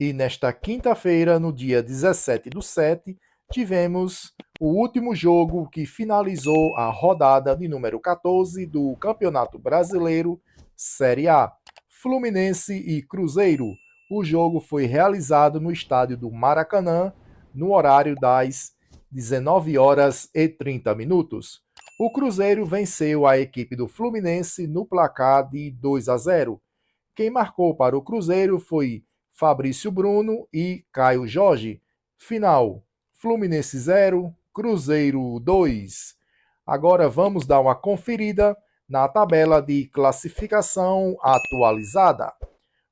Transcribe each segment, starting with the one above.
E nesta quinta-feira, no dia 17/7, tivemos o último jogo que finalizou a rodada de número 14 do Campeonato Brasileiro Série A, Fluminense e Cruzeiro. O jogo foi realizado no estádio do Maracanã, no horário das 19h30. O Cruzeiro venceu a equipe do Fluminense no placar de 2-0. Quem marcou para o Cruzeiro foi Fabrício Bruno e Caio Jorge. Final: Fluminense 0, Cruzeiro 2. Agora vamos dar uma conferida na tabela de classificação atualizada.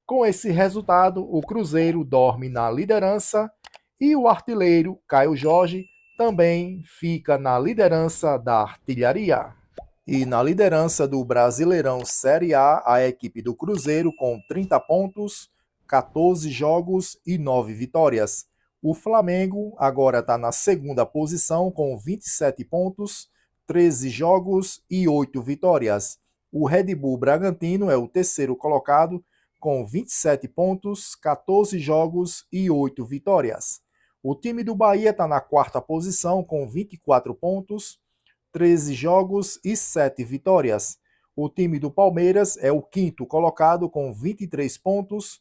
Com esse resultado, o Cruzeiro dorme na liderança e o artilheiro Caio Jorge também fica na liderança da artilharia. E na liderança do Brasileirão Série A, a equipe do Cruzeiro com 30 pontos, 14 jogos e 9 vitórias. O Flamengo agora está na segunda posição com 27 pontos, 13 jogos e 8 vitórias. O Red Bull Bragantino é o terceiro colocado com 27 pontos, 14 jogos e 8 vitórias. O time do Bahia está na quarta posição com 24 pontos, 13 jogos e 7 vitórias. O time do Palmeiras é o quinto colocado com 23 pontos,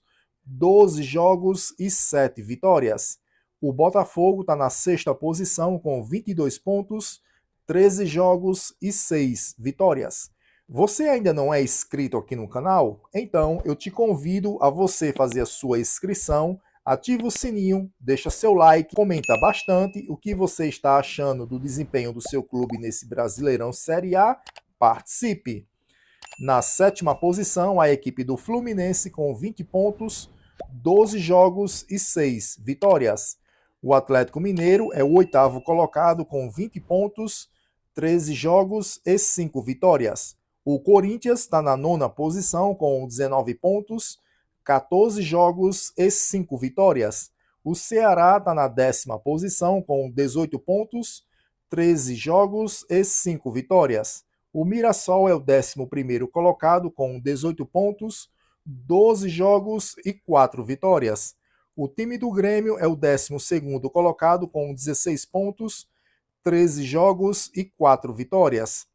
12 jogos e 7 vitórias. O Botafogo está na sexta posição com 22 pontos, 13 jogos e 6 vitórias. Você ainda não é inscrito aqui no canal? Então eu te convido a você fazer a sua inscrição, ativa o sininho, deixa seu like, comenta bastante o que você está achando do desempenho do seu clube nesse Brasileirão Série A, participe! Na sétima posição, a equipe do Fluminense com 20 pontos, 12 jogos e 6 vitórias. O Atlético Mineiro é o oitavo colocado com 20 pontos, 13 jogos e 5 vitórias. O Corinthians está na nona posição com 19 pontos, 14 jogos e 5 vitórias. O Ceará está na décima posição com 18 pontos, 13 jogos e 5 vitórias. O Mirassol é o 11º colocado com 18 pontos, 12 jogos e 4 vitórias. O time do Grêmio é o 12º colocado com 16 pontos, 13 jogos e 4 vitórias.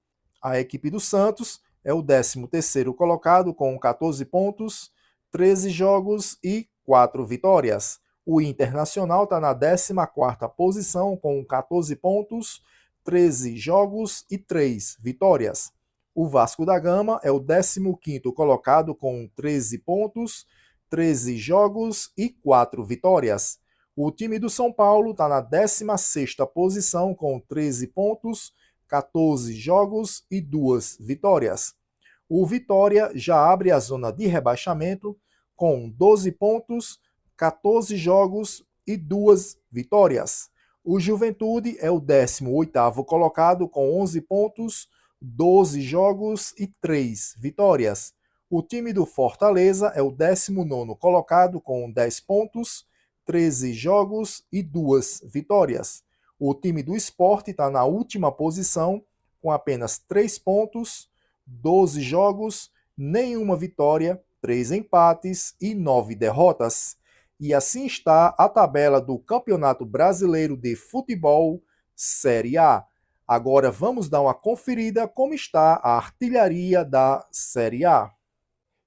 A equipe do Santos é o 13º colocado com 14 pontos, 13 jogos e 4 vitórias. O Internacional está na 14ª posição com 14 pontos, 13 jogos e 3 vitórias. O Vasco da Gama é o 15º colocado com 13 pontos, 13 jogos e 4 vitórias. O time do São Paulo está na 16ª posição com 13 pontos, 14 jogos e 2 vitórias. O Vitória já abre a zona de rebaixamento com 12 pontos, 14 jogos e 2 vitórias. O Juventude é o 18º colocado com 11 pontos, 12 jogos e 3 vitórias. O time do Fortaleza é o 19º colocado com 10 pontos, 13 jogos e 2 vitórias. O time do Sport está na última posição com apenas 3 pontos, 12 jogos, nenhuma vitória, 3 empates e 9 derrotas. E assim está a tabela do Campeonato Brasileiro de Futebol Série A. Agora vamos dar uma conferida como está a artilharia da Série A.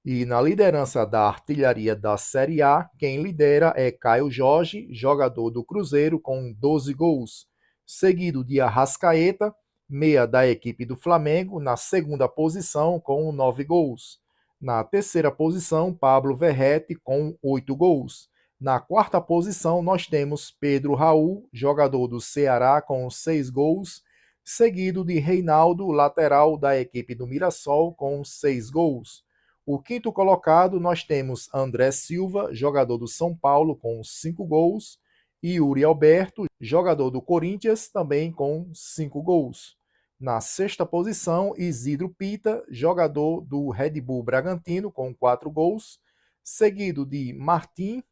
E na liderança da artilharia da Série A, quem lidera é Caio Jorge, jogador do Cruzeiro, com 12 gols, seguido de Arrascaeta, meia da equipe do Flamengo, na segunda posição com 9 gols. Na terceira posição, Pablo Verrete com 8 gols. Na quarta posição, nós temos Pedro Raul, jogador do Ceará, com 6 gols, seguido de Reinaldo, lateral da equipe do Mirassol, com 6 gols. O quinto colocado, nós temos André Silva, jogador do São Paulo, com 5 gols, e Yuri Alberto, jogador do Corinthians, também com 5 gols. Na sexta posição, Isidro Pita, jogador do Red Bull Bragantino, com 4 gols, seguido de Martim,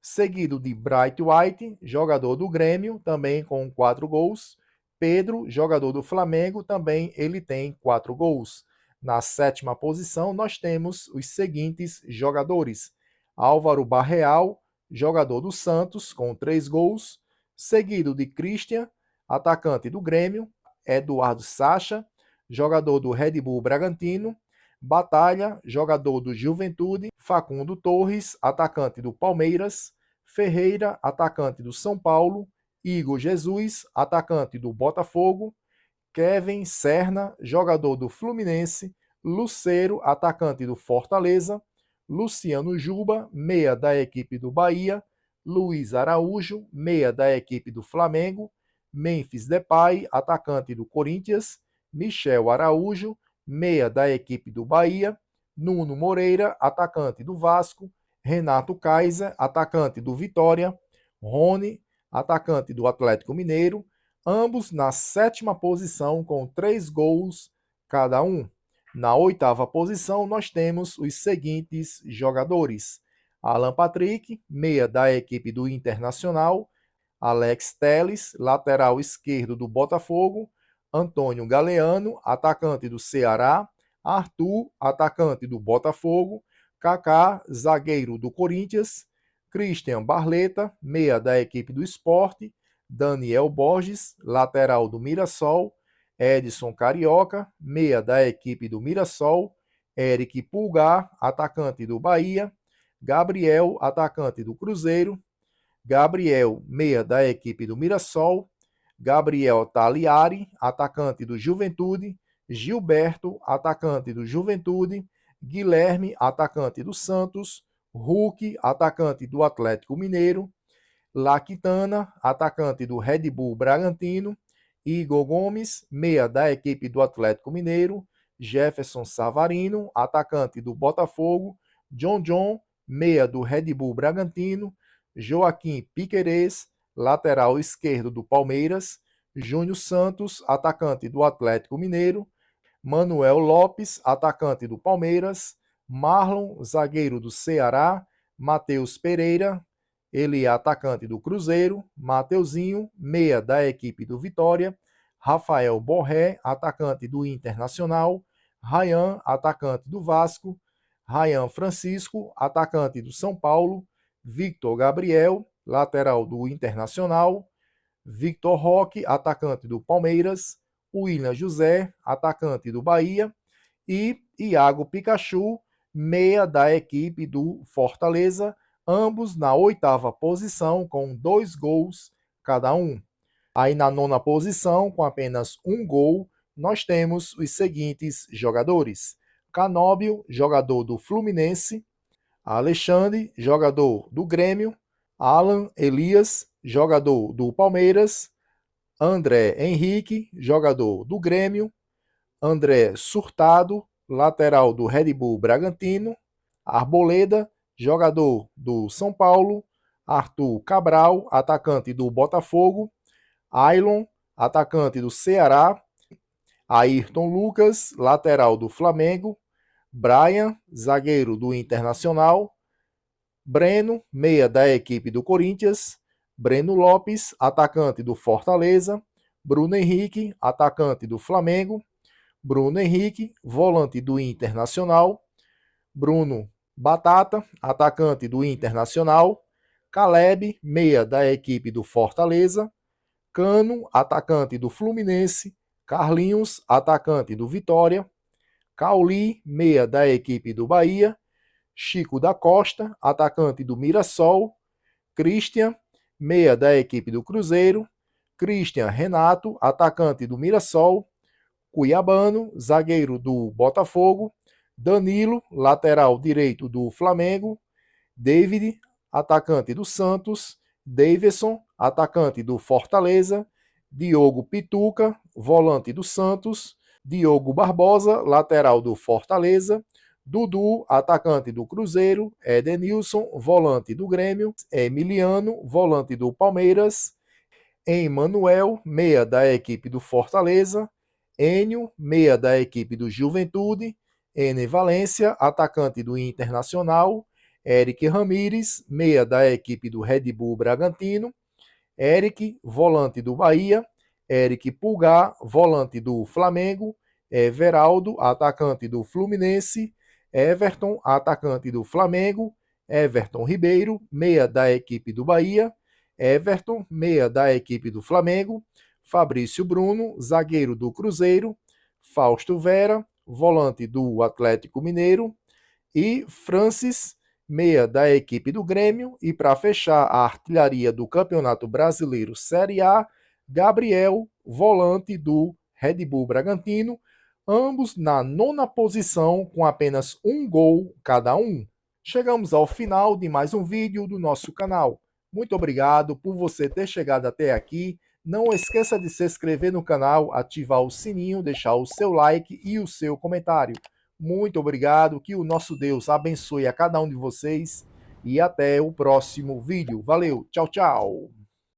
seguido de Bright White, jogador do Grêmio, também com 4 gols. Pedro, jogador do Flamengo, também ele tem 4 gols. Na sétima posição, nós temos os seguintes jogadores: Álvaro Barreal, jogador do Santos, com 3 gols, seguido de Christian, atacante do Grêmio, Eduardo Sacha, jogador do Red Bull Bragantino, Batalha, jogador do Juventude, Facundo Torres, atacante do Palmeiras, Ferreira, atacante do São Paulo, Igor Jesus, atacante do Botafogo, Kevin Serna, jogador do Fluminense, Lucero, atacante do Fortaleza, Luciano Juba, meia da equipe do Bahia, Luiz Araújo, meia da equipe do Flamengo, Memphis Depay, atacante do Corinthians, Michel Araújo, meia da equipe do Bahia, Nuno Moreira, atacante do Vasco, Renato Kaiser, atacante do Vitória, Rony, atacante do Atlético Mineiro, ambos na 7ª posição com 3 gols cada um. Na 8ª posição nós temos os seguintes jogadores: Alan Patrick, meia da equipe do Internacional, Alex Telles, lateral esquerdo do Botafogo, Antônio Galeano, atacante do Ceará, Arthur, atacante do Botafogo, Kaká, zagueiro do Corinthians, Christian Barleta, meia da equipe do Sport, Daniel Borges, lateral do Mirassol, Edson Carioca, meia da equipe do Mirassol, Eric Pulgar, atacante do Bahia, Gabriel, atacante do Cruzeiro, Gabriel, meia da equipe do Mirassol, Gabriel Taliari, atacante do Juventude, Gilberto, atacante do Juventude, Guilherme, atacante do Santos, Hulk, atacante do Atlético Mineiro, Laquitana, atacante do Red Bull Bragantino, Igor Gomes, meia da equipe do Atlético Mineiro, Jefferson Savarino, atacante do Botafogo, John, meia do Red Bull Bragantino, Joaquim Piquerez, lateral esquerdo do Palmeiras, Júnior Santos, atacante do Atlético Mineiro, Manuel Lopes, atacante do Palmeiras, Marlon, zagueiro do Ceará, Matheus Pereira, ele é atacante do Cruzeiro, Mateuzinho, meia da equipe do Vitória, Rafael Borré, atacante do Internacional, Ryan, atacante do Vasco, Ryan Francisco, atacante do São Paulo, Victor Gabriel, lateral do Internacional, Victor Roque, atacante do Palmeiras, William José, atacante do Bahia, e Iago Pikachu, meia da equipe do Fortaleza, ambos na 8ª posição com 2 gols cada um. Aí na 9ª posição, com apenas 1 gol, nós temos os seguintes jogadores: Canóbio, jogador do Fluminense, Alexandre, jogador do Grêmio, Alan Elias, jogador do Palmeiras, André Henrique, jogador do Grêmio, André Surtado, lateral do Red Bull Bragantino, Arboleda, jogador do São Paulo, Arthur Cabral, atacante do Botafogo, Ailon, atacante do Ceará, Ayrton Lucas, lateral do Flamengo, Brian, zagueiro do Internacional, Breno, meia da equipe do Corinthians, Breno Lopes, atacante do Fortaleza, Bruno Henrique, atacante do Flamengo, Bruno Henrique, volante do Internacional, Bruno Batata, atacante do Internacional, Caleb, meia da equipe do Fortaleza, Cano, atacante do Fluminense, Carlinhos, atacante do Vitória, Cauli, meia da equipe do Bahia, Chico da Costa, atacante do Mirassol, Christian, meia da equipe do Cruzeiro, Christian Renato, atacante do Mirassol, Cuiabano, zagueiro do Botafogo, Danilo, lateral direito do Flamengo, David, atacante do Santos, Davidson, atacante do Fortaleza, Diogo Pituca, volante do Santos, Diogo Barbosa, lateral do Fortaleza, Dudu, atacante do Cruzeiro, Edenilson, volante do Grêmio, Emiliano, volante do Palmeiras, Emmanuel, meia da equipe do Fortaleza, Enio, meia da equipe do Juventude, Ene Valência, atacante do Internacional, Eric Ramírez, meia da equipe do Red Bull Bragantino, Eric, volante do Bahia, Eric Pulgar, volante do Flamengo, Everaldo, atacante do Fluminense, Everton, atacante do Flamengo, Everton Ribeiro, meia da equipe do Bahia, Everton, meia da equipe do Flamengo, Fabrício Bruno, zagueiro do Cruzeiro, Fausto Vera, volante do Atlético Mineiro, e Francis, meia da equipe do Grêmio, e para fechar a artilharia do Campeonato Brasileiro Série A, Gabriel, volante do Red Bull Bragantino, ambos na nona posição com apenas um gol cada um. Chegamos ao final de mais um vídeo do nosso canal. Muito obrigado por você ter chegado até aqui. Não esqueça de se inscrever no canal, ativar o sininho, deixar o seu like e o seu comentário. Muito obrigado, que o nosso Deus abençoe a cada um de vocês e até o próximo vídeo. Valeu, tchau, tchau!